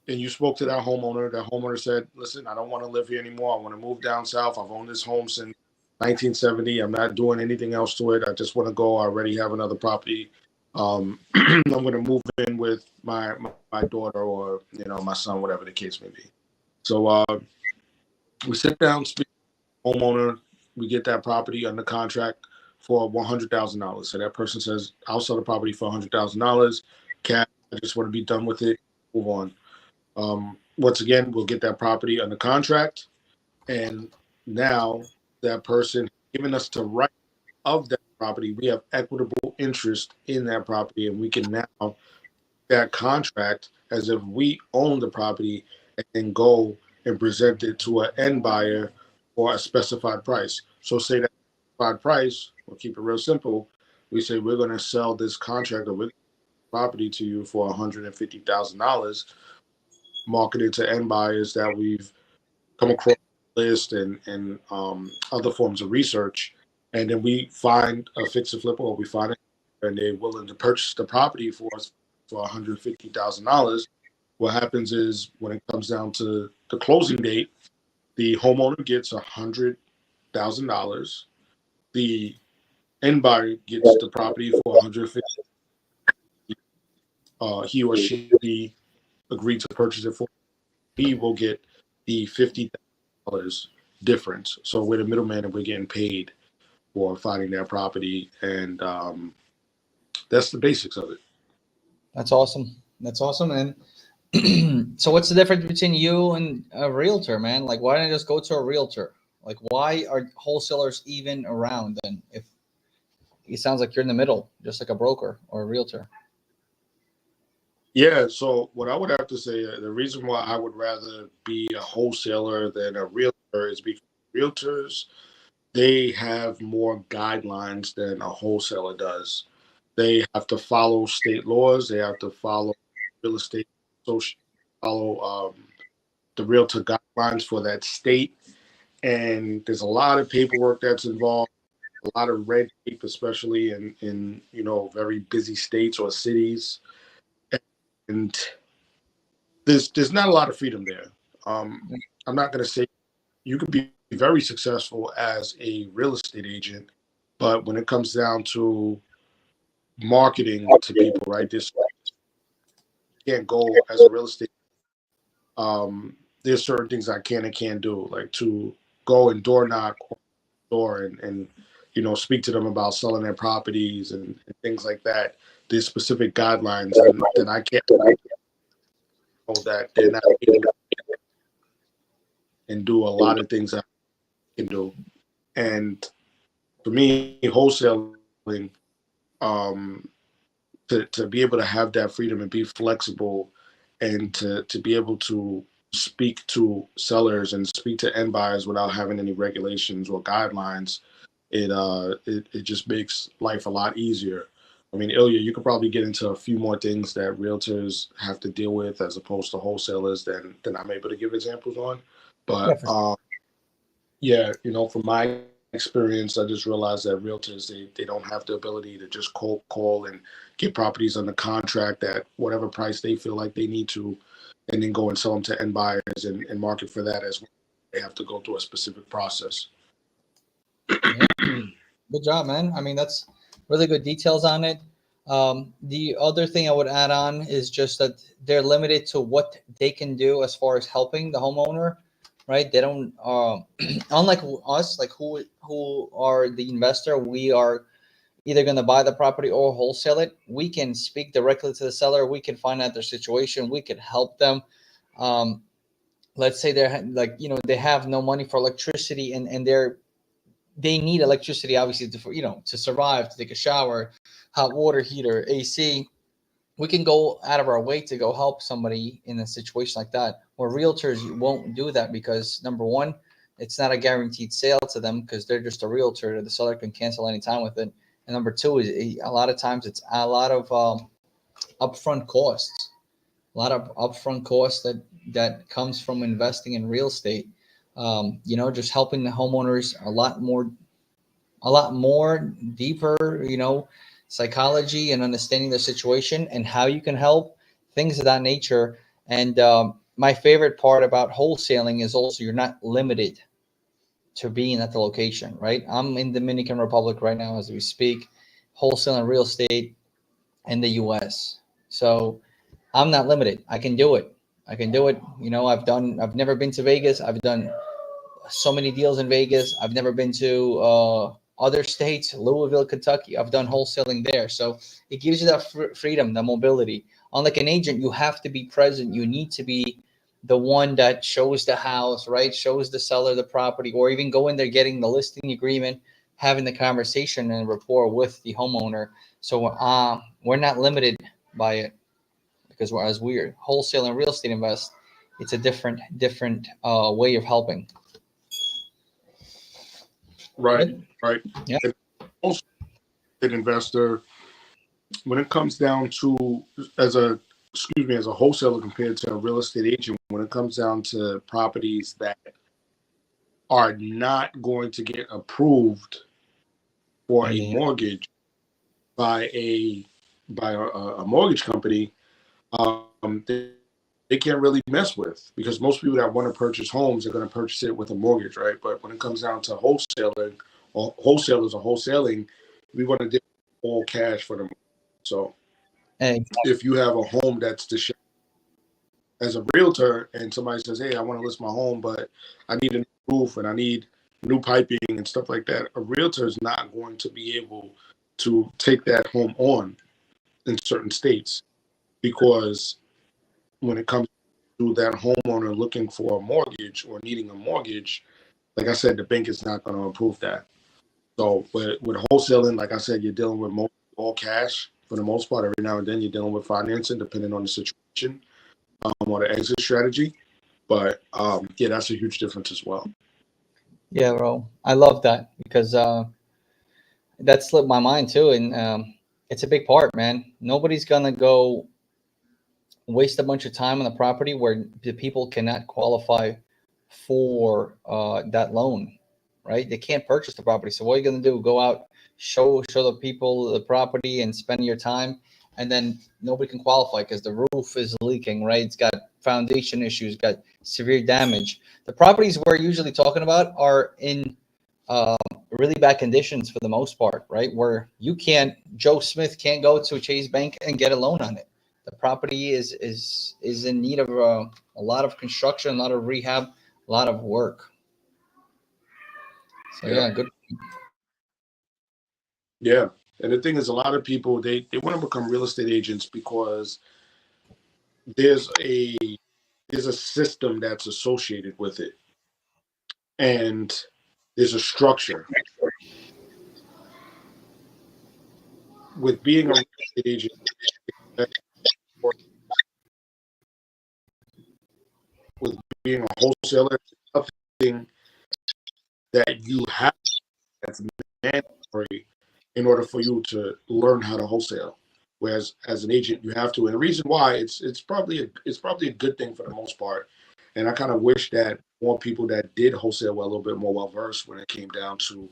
and you spoke to that homeowner said, listen, I don't want to live here anymore. I want to move down south. I've owned this home since 1970. I'm not doing anything else to it. I just want to go. I already have another property. I'm going to move in with my daughter, or my son, whatever the case may be. So we sit down, speak to the homeowner. We get that property under contract for $100,000. So that person says, I'll sell the property for $100,000 cash. I just want to be done with it. Move on. Once again, we'll get that property under contract, and now that person giving us the right of that property, we have equitable interest in that property, and we can now that contract as if we own the property and then go and present it to an end buyer for a specified price. So say that specified price, we'll keep it real simple. We say we're going to sell this contract or property to you for $150,000, marketed to end buyers that we've come across the list and other forms of research, and then we find a fix and flip, or we find it and they're willing to purchase the property for us for $150,000. What happens is when it comes down to the closing date, the homeowner gets $100,000. The end buyer gets the property for 150. He or she agreed to purchase it for. He will get the $50,000 difference. So we're the middleman and we're getting paid for finding that property, and that's the basics of it. That's awesome. That's awesome. And so what's the difference between you and a realtor, man? Like, why don't you just go to a realtor? Like, why are wholesalers even around then if it sounds like you're in the middle, just like a broker or a realtor? Yeah, so what I would have to say, the reason why I would rather be a wholesaler than a realtor is because realtors, they have more guidelines than a wholesaler does. They have to follow state laws. They have to follow real estate, social, follow the realtor guidelines for that state. And there's a lot of paperwork that's involved, a lot of red tape, especially in very busy states or cities. And there's not a lot of freedom there. I'm not going to say you can be very successful as a real estate agent, but when it comes down to marketing to people, right? This can't go as a real estate. There's certain things I can and can't do, like to go and door knock on the door and speak to them about selling their properties and things like that. There's specific guidelines, and then I can't know that they're not able to and do a lot of things I can do. And for me, wholesaling, um, to be able to have that freedom and be flexible and to be able to speak to sellers and speak to end buyers without having any regulations or guidelines, it just makes life a lot easier. I mean, Ilya, you could probably get into a few more things that realtors have to deal with as opposed to wholesalers than I'm able to give examples on. Yeah, But for sure. yeah, from my experience, I just realized that realtors they don't have the ability to just cold call and get properties under contract at whatever price they feel like they need to, and then go and sell them to end buyers and market for that as well. They have to go through a specific process. Yeah. Good job, man. I mean, that's really good details on it. The other thing I would add on is just that they're limited to what they can do as far as helping the homeowner, right? They don't, unlike us, like who are the investor, we are either going to buy the property or wholesale it. We can speak directly to the seller. We can find out their situation. We can help them. Um, let's say they're like, they have no money for electricity and they need electricity obviously to survive, to take a shower, hot water heater, AC. We can go out of our way to go help somebody in a situation like that, where realtors won't do that because number one, it's not a guaranteed sale to them because they're just a realtor. The seller can cancel any time with it. And number two is a lot of times it's a lot of upfront costs, a lot of upfront costs that comes from investing in real estate. Just helping the homeowners a lot more deeper, psychology and understanding the situation and how you can help, things of that nature. And my favorite part about wholesaling is also you're not limited to being at the location, right? I'm in Dominican Republic right now as we speak, wholesaling real estate in the US. So I'm not limited. I can do it. I can do it. You know, I've never been to Vegas. I've done so many deals in Vegas. I've never been to other states, Louisville, Kentucky. I've done wholesaling there. So it gives you that freedom, the mobility. Unlike an agent, you have to be present. You need to be the one that shows the house, right? Shows the seller the property, or even go in there getting the listing agreement, having the conversation and rapport with the homeowner. So we're not limited by it because as we're wholesale and real estate invest, it's a different way of helping. Right, Good. right. Yeah. And also, an investor, when it comes down to as a wholesaler compared to a real estate agent, when it comes down to properties that are not going to get approved for a mortgage by a mortgage company, they can't really mess with, because most people that want to purchase homes are going to purchase it with a mortgage, right? But when it comes down to wholesaling or wholesalers or wholesaling, we want to do all cash for them. So if you have a home that's the as a realtor and somebody says, hey, I want to list my home, but I need a new roof and I need new piping and stuff like that, a realtor is not going to be able to take that home on in certain states, because when it comes to that homeowner looking for a mortgage or needing a mortgage, like I said, the bank is not going to approve that. So with wholesaling, like I said, you're dealing with all cash for the most part. Every now and then you're dealing with financing depending on the situation or the exit strategy. But yeah, that's a huge difference as well. Yeah, bro. I love that because that slipped my mind too. And it's a big part, man. Nobody's going to go waste a bunch of time on the property where the people cannot qualify for that loan, right? They can't purchase the property. So what are you going to do? Go out, show the people the property and spend your time, and then nobody can qualify because the roof is leaking, right? It's got foundation issues, got severe damage. The properties we're usually talking about are in really bad conditions for the most part, right? Where Joe Smith can't go to Chase Bank and get a loan on it. The property is in need of a lot of construction, a lot of rehab, a lot of work. So yeah, good. Yeah, and the thing is, a lot of people they want to become real estate agents because there's a system that's associated with it, and there's a structure. With being a real estate agent, with being a wholesaler, nothing that you have that's mandatory in order for you to learn how to wholesale. Whereas as an agent, you have to. And the reason why it's probably a good thing for the most part. And I kind of wish that more people that did wholesale were a little bit more well versed when it came down to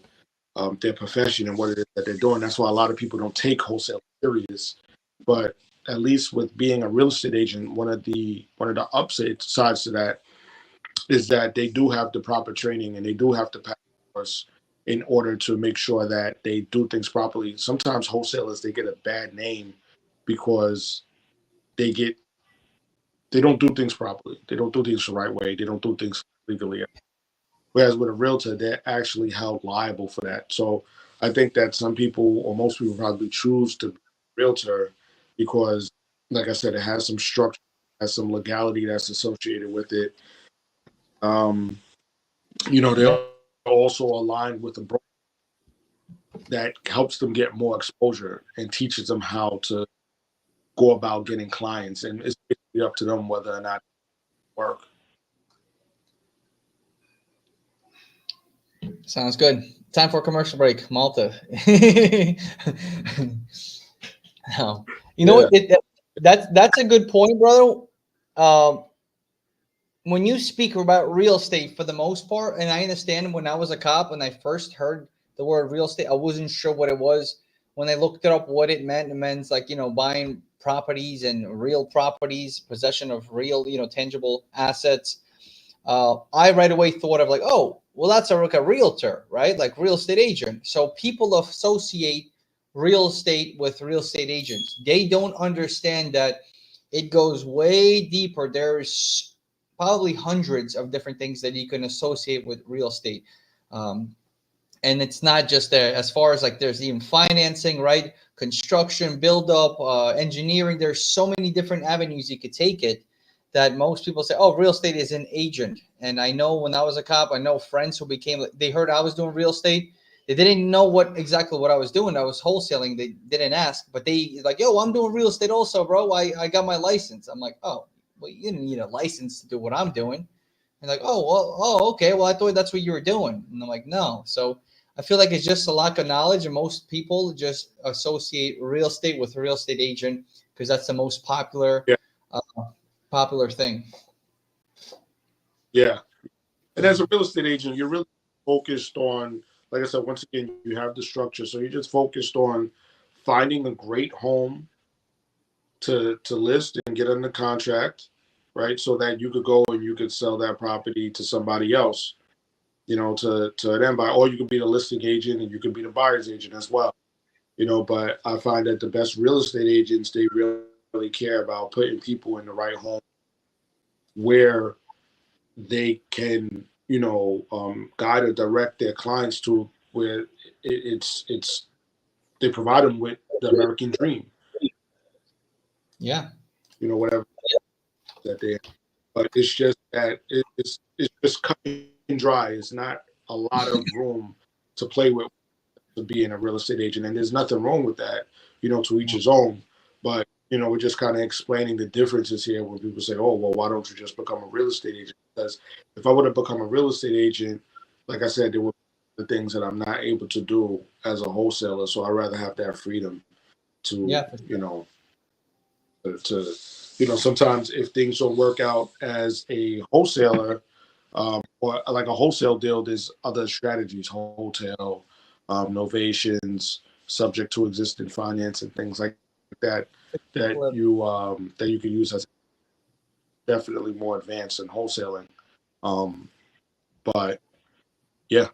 their profession and what it is that they're doing. That's why a lot of people don't take wholesale serious. But at least with being a real estate agent, one of the upsides to that is that they do have the proper training and they do have to pass course in order to make sure that they do things properly. Sometimes wholesalers, they get a bad name because they don't do things properly. They don't do things the right way. They don't do things legally. Whereas with a realtor, they're actually held liable for that. So I think that some people or most people probably choose to be a realtor because, like I said, it has some structure, has some legality that's associated with it. They're also aligned with a broker that helps them get more exposure and teaches them how to go about getting clients. And it's basically up to them whether or not it work. Sounds good. Time for a commercial break, Malta. No. You know what? That's a good point, brother. When you speak about real estate, for the most part, and I understand when I was a cop, when I first heard the word real estate, I wasn't sure what it was. When I looked it up, what it meant like buying properties and real properties, possession of real, tangible assets, I right away thought of like, oh, well, that's like a realtor, right? Like real estate agent. So people associate real estate with real estate agents. They don't understand that it goes way deeper. There's probably hundreds of different things that you can associate with real estate. And it's not just there as far as like there's even financing, right? Construction, build up, engineering. There's so many different avenues you could take it that most people say, oh, real estate is an agent. And I know when I was a cop, I know friends who became, they heard I was doing real estate. They didn't know exactly what I was doing. I was wholesaling. They didn't ask, but they like, yo, I'm doing real estate also, bro. I got my license. I'm like, oh, well, you didn't need a license to do what I'm doing. And like, oh, well, oh, okay. Well, I thought that's what you were doing. And I'm like, no. So I feel like it's just a lack of knowledge, and most people just associate real estate with real estate agent because that's the most popular, Yeah. Popular thing. Yeah. And as a real estate agent, you're really focused on, like I said, once again, you have the structure. So you're just focused on finding a great home to list and get under contract, right? So that you could go and you could sell that property to somebody else, to them buy, or you could be the listing agent and you could be the buyer's agent as well, but I find that the best real estate agents, they really care about putting people in the right home where they can, guide or direct their clients to where it's they provide them with the American dream. Yeah. Whatever that they, but it's just that it's just cut and dry. It's not a lot of room to play with to being a real estate agent, and there's nothing wrong with that. To each his own. But we're just kind of explaining the differences here when people say, oh, well, why don't you just become a real estate agent? Because if I would have become a real estate agent, like I said, there were the things that I'm not able to do as a wholesaler. So I'd rather have that freedom to, sometimes if things don't work out as a wholesaler, or like a wholesale deal, there's other strategies, hotel, novations, subject to existing finance and things like that you can use as definitely more advanced in wholesaling. But yeah,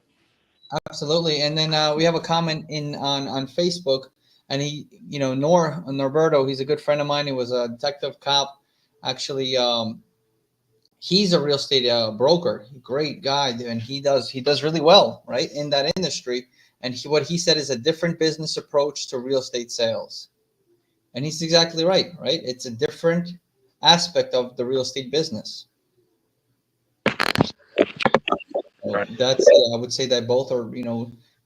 absolutely. And then we have a comment on Facebook, and he, Norberto, he's a good friend of mine. He was a detective cop. Actually, he's a real estate broker, great guy, and he does really well, right, in that industry. And what he said is a different business approach to real estate sales. And he's exactly right? It's a different aspect of the real estate business. right. That's I would say that both are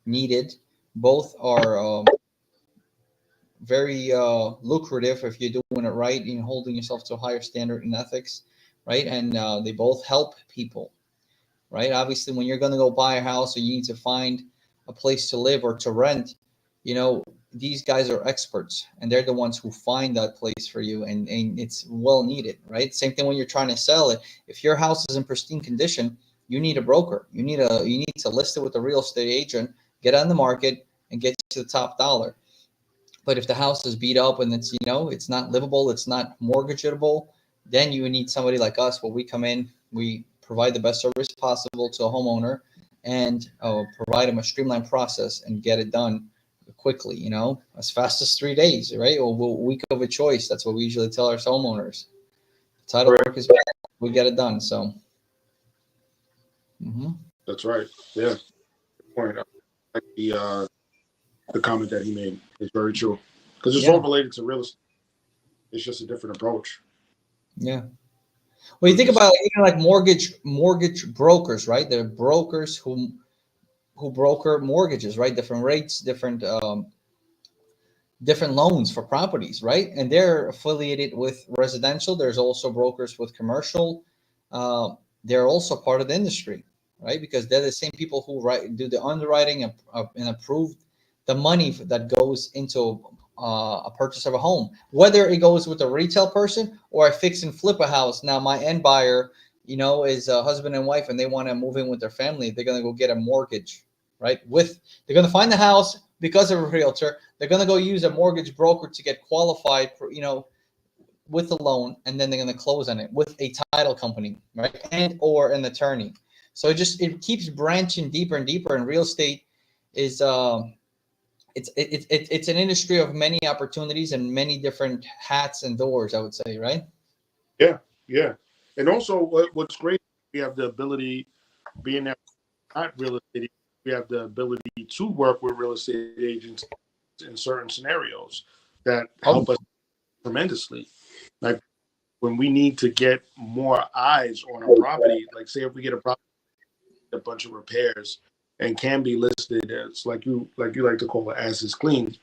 needed. Both are very lucrative if you're doing it right, holding yourself to a higher standard in ethics, right? And they both help people, right? Obviously, when you're going to go buy a house or you need to find a place to live or to rent, these guys are experts, and they're the ones who find that place for you, and it's well needed, right? Same thing when you're trying to sell it. If your house is in pristine condition, you need a broker. You need to list it with a real estate agent, get on the market, and get to the top dollar. But if the house is beat up and it's it's not livable, it's not mortgageable, then you need somebody like us, where we come in, we provide the best service possible to a homeowner, and provide them a streamlined process and get it done quickly, as fast as 3 days, right? Or a week of a choice. That's what we usually tell our homeowners. Title work is bad, we get it done. So That's right. Yeah. Good point. I like the comment that he made is very true, because it's all related to real estate. It's just a different approach. Yeah. Well, you think about like mortgage brokers, right? They're brokers who broker mortgages, right? Different rates, different loans for properties, right? And they're affiliated with residential. There's also brokers with commercial. They're also part of the industry, right? Because they're the same people who do the underwriting and approve the money that goes into a purchase of a home, whether it goes with a retail person or I fix and flip a house. Now my end buyer, is a husband and wife, and they want to move in with their family. They're going to go get a mortgage, right? They're going to find the house because of a realtor. they're gonna go use a mortgage broker to get qualified for, with a loan, and then they're gonna close on it with a title company, right, and or an attorney. So it keeps branching deeper and deeper. And real estate is it's an industry of many opportunities and many different hats and doors, I would say, right? Yeah, yeah. And also, what's great, we have the ability, being that we're not real estate, we have the ability to work with real estate agents in certain scenarios that help us tremendously. Like when we need to get more eyes on a property, like say if we get a property, a bunch of repairs, and can be listed as like you like to call it as is clean.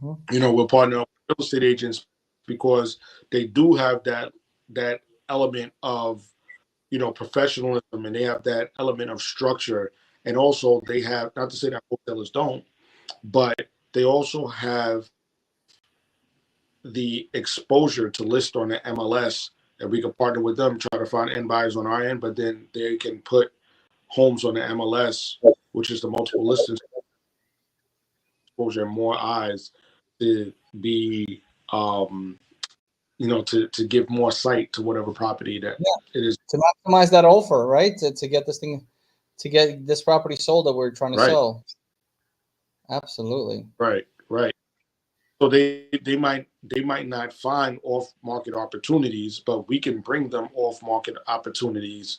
Mm-hmm. We're partnering with real estate agents because they do have that element of professionalism, and they have that element of structure, and also they have, not to say that wholesalers don't, but they also have the exposure to list on the MLS, and we can partner with them, try to find end buyers on our end, but then they can put homes on the MLS, which is the multiple listings exposure, and more eyes to be to give more sight to whatever property that it is. To maximize that offer, right? To get this property sold that we're trying to sell. Absolutely. Right. So they might not find off market opportunities, but we can bring them off market opportunities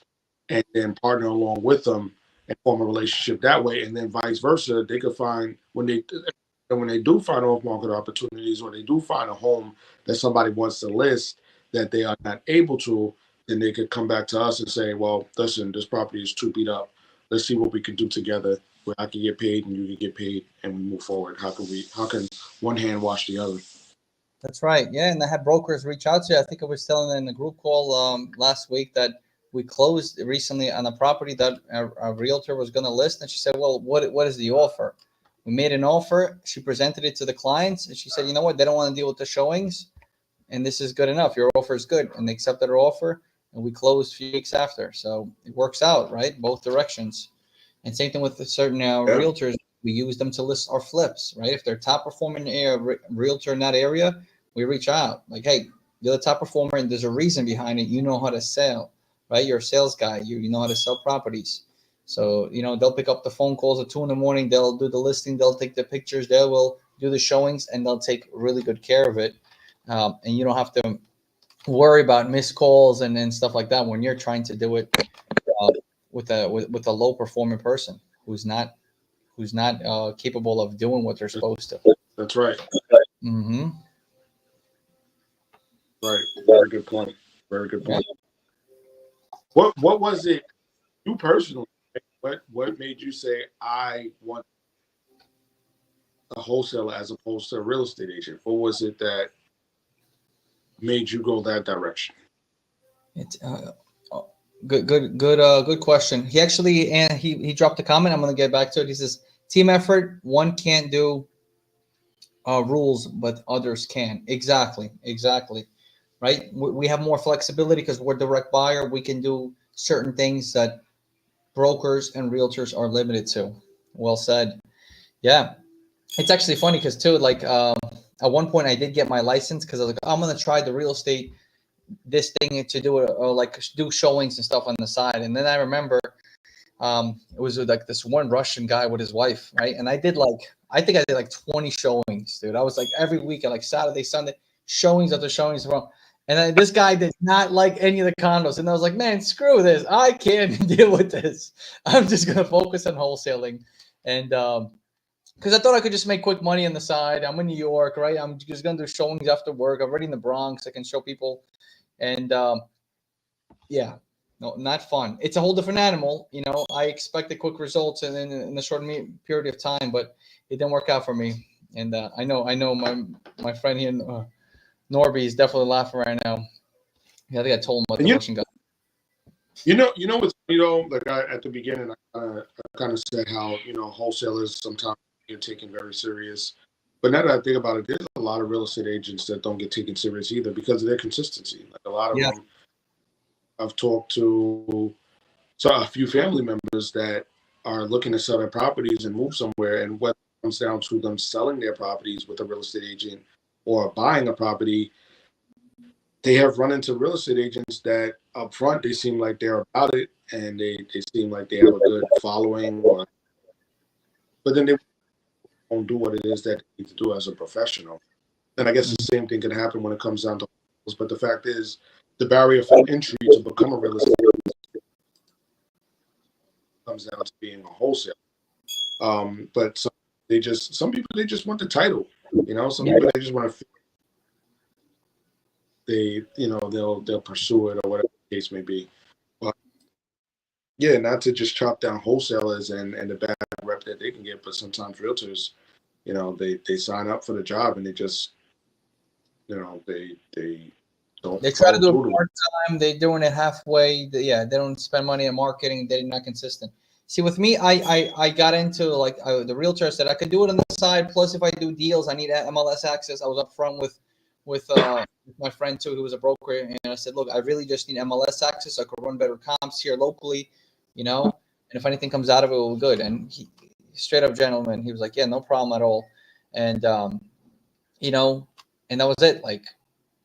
and then partner along with them and form a relationship that way. And then vice versa, they could find when they do find off market opportunities, or they do find a home that somebody wants to list that they are not able to, then they could come back to us and say, well, listen, this property is too beat up. Let's see what we can do together where I can get paid and you can get paid, and we move forward. How can one hand wash the other? That's right. Yeah. And I had brokers reach out to you. I think I was telling in the group call last week that we closed recently on a property that a realtor was going to list. And she said, well, what is the offer? We made an offer. She presented it to the clients, and she said, you know what? They don't want to deal with the showings, and this is good enough. Your offer is good. And they accepted her offer, and we closed a few weeks after. So it works out, right? Both directions. And same thing with the certain realtors. We use them to list our flips, right? If they're top performing realtor in that area, we reach out like, hey, you're the top performer, and there's a reason behind it. You know how to sell, right? You're a sales guy. You know how to sell properties. So, they'll pick up the phone calls at 2 a.m. They'll do the listing. They'll take the pictures. They will do the showings, and they'll take really good care of it. And you don't have to worry about missed calls and stuff like that when you're trying to do it with a low performing person who's not capable of doing what they're supposed to. That's right. Mm-hmm. Right. Very good point. Very good point. Yeah. What was it, you personally, what made you say, I want a wholesaler as opposed to a real estate agent? What was it that made you go that direction? It's good question. He actually he dropped a comment. I'm going to get back to it. He says, team effort. One can't do rules, but others can. Exactly. Right. We have more flexibility because we're direct buyer. We can do certain things that brokers and realtors are limited to. Well said. Yeah. It's actually funny because too, like at one point I did get my license because I was like, I'm going to try the real estate, this thing to do it, or like do showings and stuff on the side. And then I remember it was like this one Russian guy with his wife, right? And I think I did like 20 showings, dude. I was like every weekend, like Saturday, Sunday, showings after showings from. And then this guy did not like any of the condos. And I was like, man, screw this. I can't deal with this. I'm just going to focus on wholesaling. And because I thought I could just make quick money on the side. I'm in New York, right? I'm just going to do showings after work. I'm already in the Bronx. I can show people. And yeah, no, not fun. It's a whole different animal. I expected quick results and in a short period of time, but it didn't work out for me. And I know my friend here, Norby, is definitely laughing right now. Yeah, I think I told him about the Russian guy. What's funny though? Like at the beginning, I kind of said how wholesalers sometimes get taken very serious. But now that I think about it, there's a lot of real estate agents that don't get taken serious either because of their consistency. Like a lot of them, I've talked to a few family members that are looking to sell their properties and move somewhere, and whether comes down to them selling their properties with a real estate agent or buying a property, they have run into real estate agents that up front they seem like they're about it and they seem like they have a good following, but then they won't do what it is that they need to do as a professional. And I guess the same thing can happen when it comes down to homes. But the fact is, the barrier for entry to become a real estate agent comes down to being a wholesaler. But some people they just want the title. Some people they just want to. They'll pursue it or whatever the case may be. But yeah, not to just chop down wholesalers and the bad rep that they can get, but sometimes realtors, they sign up for the job and they just, they don't. They try to do it part time. They're doing it halfway. They don't spend money on marketing. They're not consistent. See, with me, I got into the realtor said I could do it on the side. Plus, if I do deals, I need MLS access. I was upfront with my friend too, who was a broker, and I said, look, I really just need MLS access. I could run better comps here locally, and if anything comes out of it, we're good. And he, straight up gentleman, he was like, yeah, no problem at all. And and that was it. Like,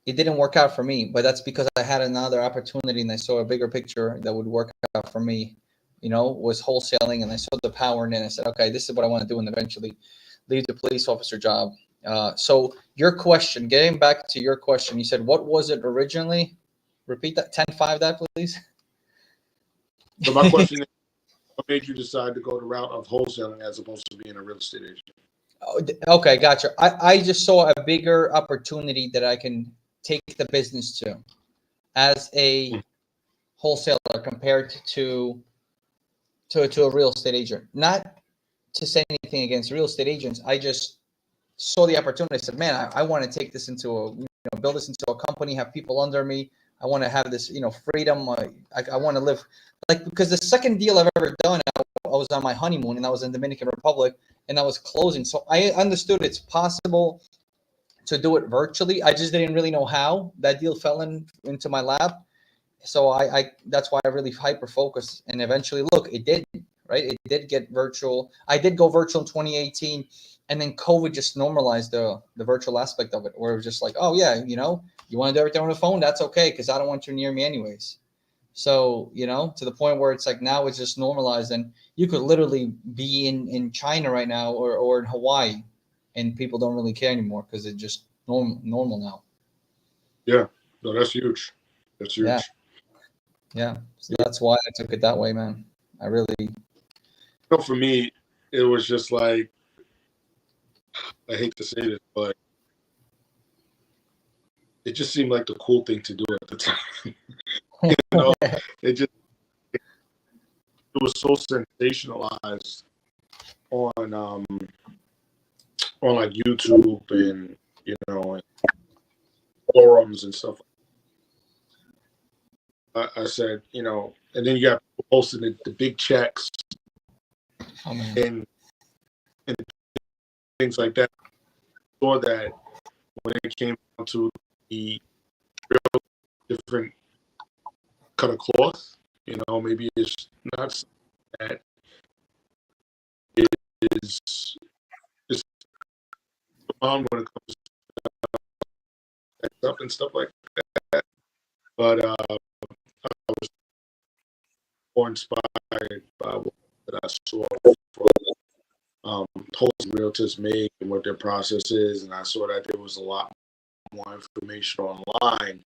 it didn't work out for me, but that's because I had another opportunity and I saw a bigger picture that would work out for me, was wholesaling, and I saw the power in it. And I said, okay, this is what I want to do, and eventually leave the police officer job. So your question, getting back to your question, you said, what was it originally? Repeat that, 10-5 that, please. So my question is, what made you decide to go the route of wholesaling as opposed to being a real estate agent? Oh, okay, gotcha. I just saw a bigger opportunity that I can take the business to as a wholesaler compared to a real estate agent. Not to say anything against real estate agents. I just saw the opportunity. I said, man, I want to take this into build this into a company, have people under me. I want to have this, freedom. I want to live because the second deal I've ever done, I was on my honeymoon and I was in Dominican Republic and I was closing. So I understood it's possible to do it virtually. I just didn't really know how. That deal fell into my lap. So I that's why I really hyper focused, and eventually, look, it did, right? It did get virtual. I did go virtual in 2018, and then COVID just normalized the virtual aspect of it, where it was just like, oh yeah, you want to do everything on the phone, that's okay, because I don't want you near me anyways. So to the point where it's like now it's just normalized, and you could literally be in China right now or in Hawaii, and people don't really care anymore because it's just normal now. Yeah, no, that's huge. That's huge. Yeah. So that's why I took it that way, man. I really. For me, it was just like, I hate to say this, but it just seemed like the cool thing to do at the time. It was so sensationalized on like YouTube and and forums and stuff. I said, and then you got people posting the big checks and things like that. I saw that when it came down to the real different cut of cloth, maybe it's not that it is on when it comes to stuff like that. But I was more inspired by what I saw from wholesale realtors make and what their process is, and I saw that there was a lot more information online.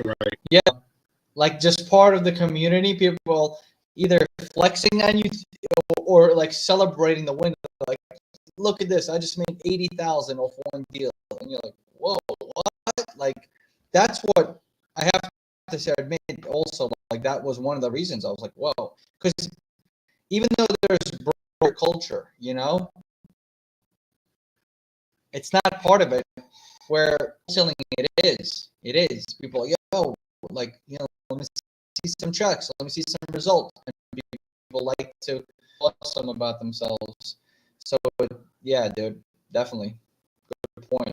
Right. Yeah, like just part of the community, people either flexing on you or like celebrating the win. Like, look at this, I just made 80,000 off one deal, and you're like, whoa, what? Like, that's what I have to say. Admit also, like that was one of the reasons I was like, whoa, because even though there's broker culture, it's not part of it. Where wholesaling it is people like, yo, like, let me see some checks, let me see some results, and people like to post them about themselves. So yeah, dude, definitely good point.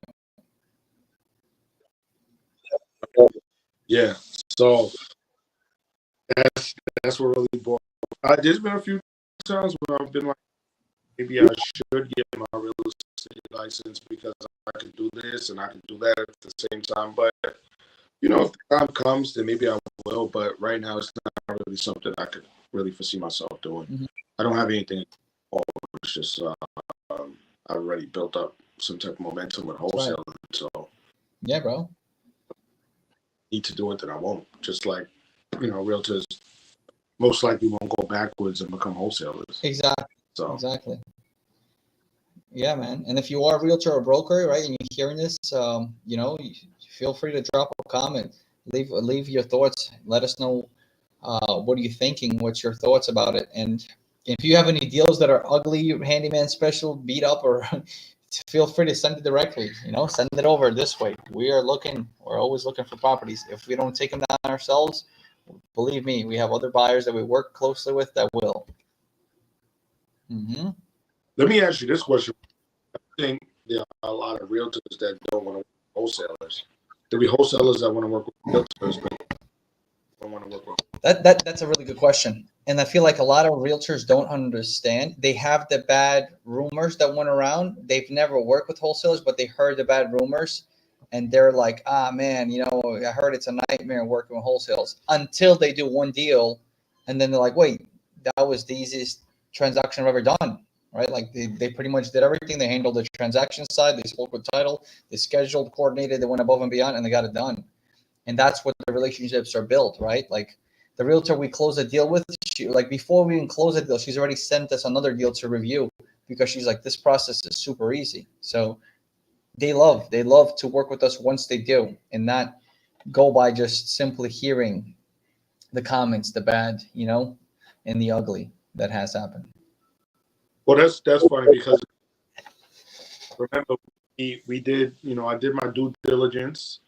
Yeah, so That's what really bored. There's been a few times where I've been like, maybe I should get my real estate license because I can do this and I can do that at the same time. But you know, if the time comes, then maybe I will. But right now, it's not really something I could really foresee myself doing. Mhm. I don't have anything. It's just I've already built up some type of momentum with wholesaling, so Yeah, bro. need to do it, then I won't. Just like, you know, realtors most likely won't go backwards and become wholesalers. Exactly. So Exactly. Yeah, man. And if you are a realtor or broker, right, and you're hearing this, you know, feel free to drop a comment, leave your thoughts. Let us know what are you thinking. What's your thoughts about it? And if you have any deals that are ugly, handyman special, beat up, or feel free to send it directly. You know, send it over this way. We're always looking for properties. If we don't take them down ourselves, believe me, we have other buyers that we work closely with that will. Mm-hmm. let me ask you this question. I think there are a lot of realtors that don't want to work with wholesalers. There'll be wholesalers that want to work with realtors, but don't want to work with. That's a really good question. And I feel like a lot of realtors don't understand. They have the bad rumors that went around. They've never worked with wholesalers, but they heard the bad rumors and they're like, ah, man, you know, I heard it's a nightmare working with wholesales until they do one deal. And then they're like, wait, that was the easiest transaction I've ever done. Right. Like they pretty much did everything. They handled the transaction side. They spoke with title. They scheduled, coordinated. They went above and beyond and they got it done. And that's what the relationships are built, right? Like the realtor we close a deal with, like before we even close a deal, she's already sent us another deal to review because she's like, this process is super easy. So they love to work with us once they do and not go by just simply hearing the comments, the bad, you know, and the ugly that has happened. Well, that's funny because remember we did, you know, I did my due diligence.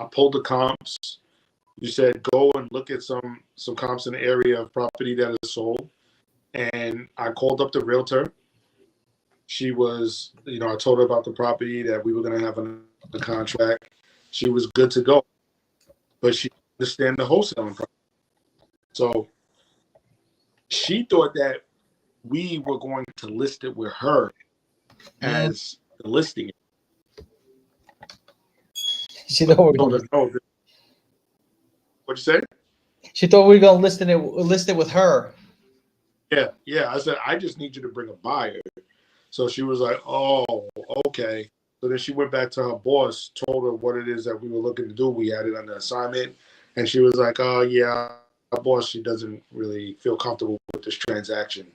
I pulled the comps. You said go and look at some comps in the area of property that is sold, and I called up the realtor. She was, you know, I told her about the property that we were going to have a contract. She was good to go, but she understand the wholesaling process. So she thought that we were going to list it with her as the listing. She thought we were Told gonna, her, no, what'd you say? she thought we were gonna list it with her. Yeah. I said, I just need you to bring a buyer. So she was like, oh, okay. So then she went back to her boss, told her what it is that we were looking to do. We had it under assignment. And she was like, oh, yeah, our boss, she doesn't really feel comfortable with this transaction.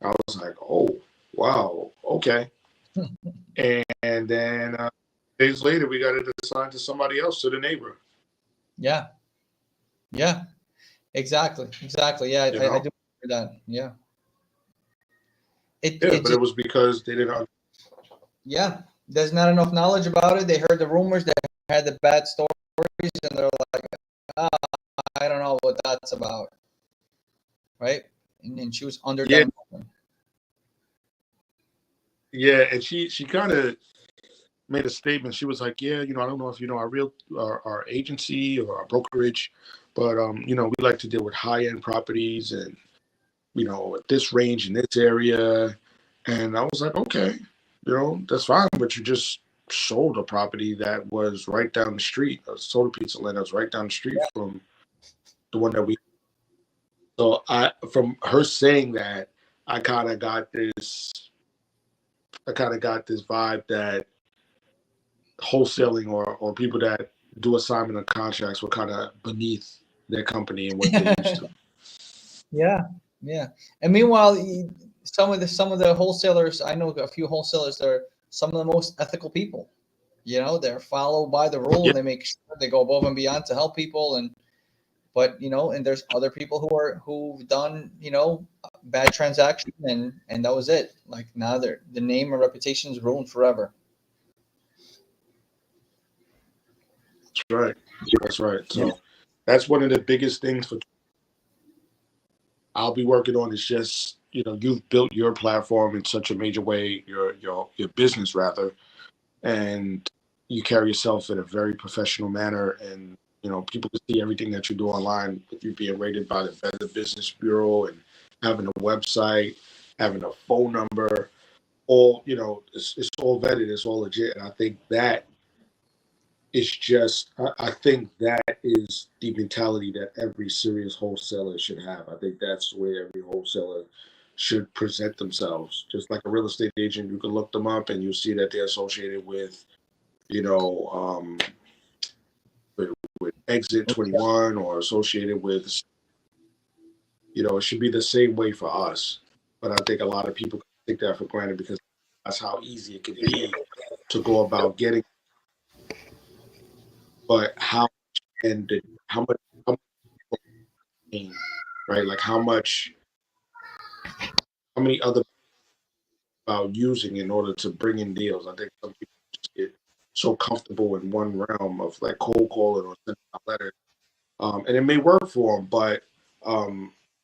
I was like, oh, wow, okay. And then days later, we got it assigned to somebody else, to the neighbor. Yeah. Yeah. Exactly. Yeah, I do remember that. Yeah. It But just, it was because they didn't. yeah, there's not enough knowledge about it. They heard the rumors, they had the bad stories, and they're like, ah, I don't know what that's about, right? And she was under them. Yeah, and she kind of made a statement. She was like, yeah, you know, I don't know if you know our agency or our brokerage, but you know, we like to deal with high end properties and, you know, at this range in this area. And I was like, okay, you know, that's fine, but you just sold a property that was right down the street. Sold a piece of land that was right down the street from the one that we. So from her saying that, I kind of got this. I kind of got this vibe that wholesaling or people that do assignment of contracts were kind of beneath their company and what they used to. Yeah, yeah. And meanwhile, some of the wholesalers, I know a few wholesalers, they're some of the most ethical people. You know, they're followed by the rule. Yeah. They make sure they go above and beyond to help people. But you know, and there's other people who've done, you know, bad transaction and that was it. Like now the name and reputation is ruined forever. That's right. So that's one of the biggest things I'll be working on is just, you know, you've built your platform in such a major way, your business rather, and you carry yourself in a very professional manner, and people can see everything that you do online with you being rated by the Better Business Bureau and having a website, having a phone number, all, it's all vetted, it's all legit. And I think that is just, I think that is the mentality that every serious wholesaler should have. I think that's the way every wholesaler should present themselves. Just like a real estate agent, you can look them up and you'll see that they're associated with, you know, with Exit 21 or associated with, it should be the same way for us. But I think a lot of people take that for granted because that's how easy it can be to go about getting. But how and how much right? Like how many other about using in order to bring in deals. I think some people just get so comfortable in one realm of like cold calling or sending out letters, and it may work for them, but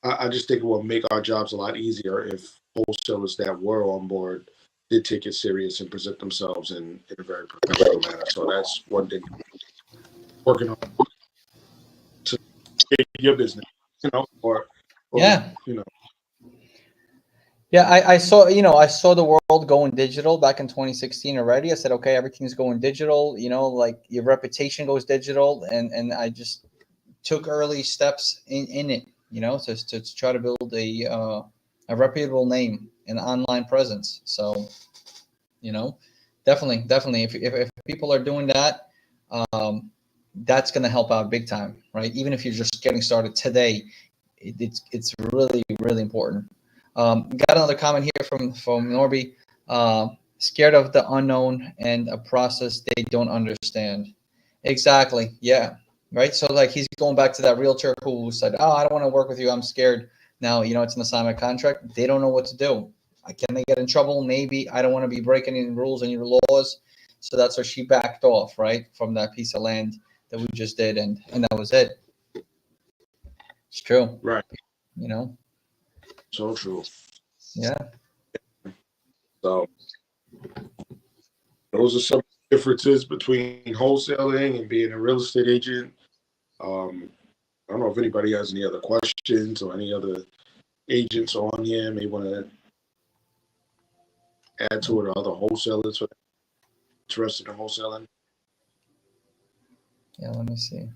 I just think it will make our jobs a lot easier if wholesalers that were on board did take it serious and present themselves in a very professional manner. So that's one thing working on to get your business, or Yeah. you know, Yeah, I saw, I saw the world going digital back in 2016 already. I said, okay, everything's going digital, like your reputation goes digital. And I just took early steps in it, to try to build a reputable name and online presence. So, definitely, if people are doing that, that's going to help out big time, right? Even if you're just getting started today, it's really, really important. Got another comment here from Norby. Scared of the unknown and a process they don't understand. Exactly. Yeah. Right. So like he's going back to that realtor who said, "Oh, I don't want to work with you. I'm scared." Now it's an assignment contract. They don't know what to do. Can they get in trouble? Maybe. I don't want to be breaking any rules and your laws. So that's where she backed off, right, from that piece of land that we just did, and that was it. It's true. right? So true. Yeah. So those are some differences between wholesaling and being a real estate agent. I don't know if anybody has any other questions or any other agents on here may want to add to it, or other wholesalers who are interested in wholesaling. Yeah, let me see.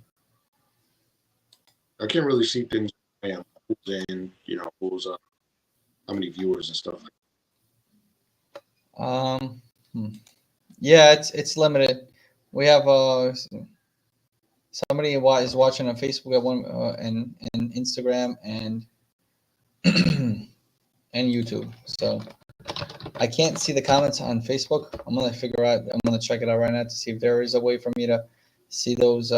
I can't really see things who's in, who's how many viewers and stuff. Yeah, it's limited. We have somebody is watching on Facebook, we have one and Instagram and and YouTube. So I can't see the comments on Facebook. I'm gonna check it out right now to see if there is a way for me to see those.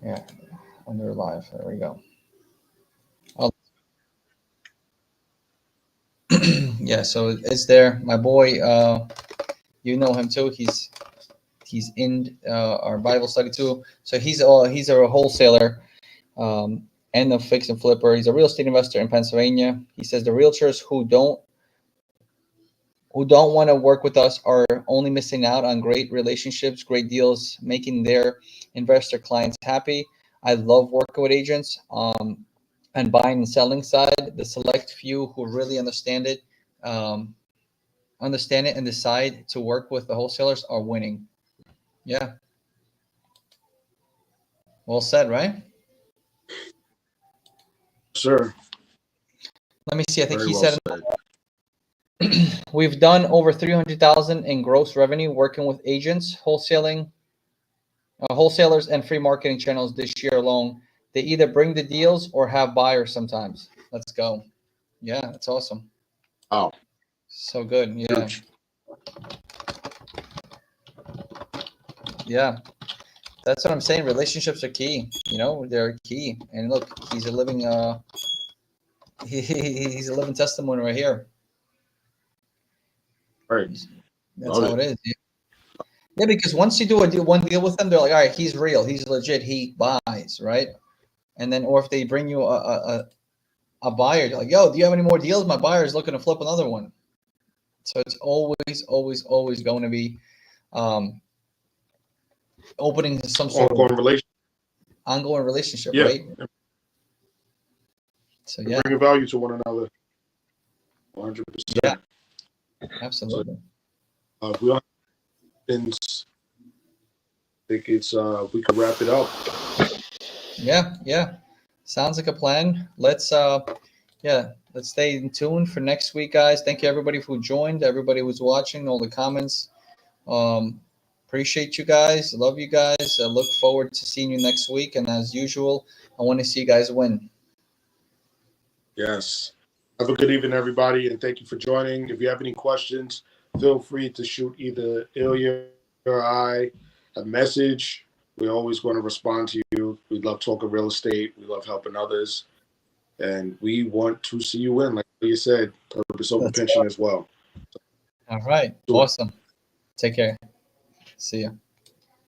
Yeah, under live. There we go. Yeah, so it's there. My boy, you know him too. He's in our Bible study too. So he's a wholesaler and a fix and flipper. He's a real estate investor in Pennsylvania. He says the realtors who don't want to work with us are only missing out on great relationships, great deals, making their investor clients happy. I love working with agents and buying and selling side. The select few who really understand it and decide to work with the wholesalers are winning. Yeah. Well said, right? Sure. Let me see. I think Very he well said we've done over 300,000 in gross revenue working with agents, wholesalers, and free marketing channels this year alone. They either bring the deals or have buyers sometimes. Let's go. Yeah, that's awesome. Oh, so good. Yeah. huge. Yeah. That's what I'm saying. Relationships are key. They're key. And look, he's a living he's a living testimony right here. Right. That's how it is. Yeah, because once you do one deal with them, they're like, all right, he's real, he's legit, he buys, right? And then, or if they bring you a buyer, they're like, yo, do you have any more deals? My buyer is looking to flip another one. So it's always going to be opening some sort of ongoing relationship, Yeah. right? So yeah, Bringing value to one another. 100%. Yeah. Absolutely. We don't things. I think it's we could wrap it up. Yeah. Sounds like a plan. Let's stay in tune for next week, guys. Thank you everybody who joined, everybody who's watching, all the comments. Appreciate you guys. Love you guys. I look forward to seeing you next week. And as usual, I want to see you guys win. Yes. Have a good evening, everybody, and thank you for joining. If you have any questions, feel free to shoot either Ilya or I a message. We're always going to respond to you. We love talking real estate. We love helping others. And we want to see you win, like you said, purpose over pension as well. All right. Awesome. Take care. See ya.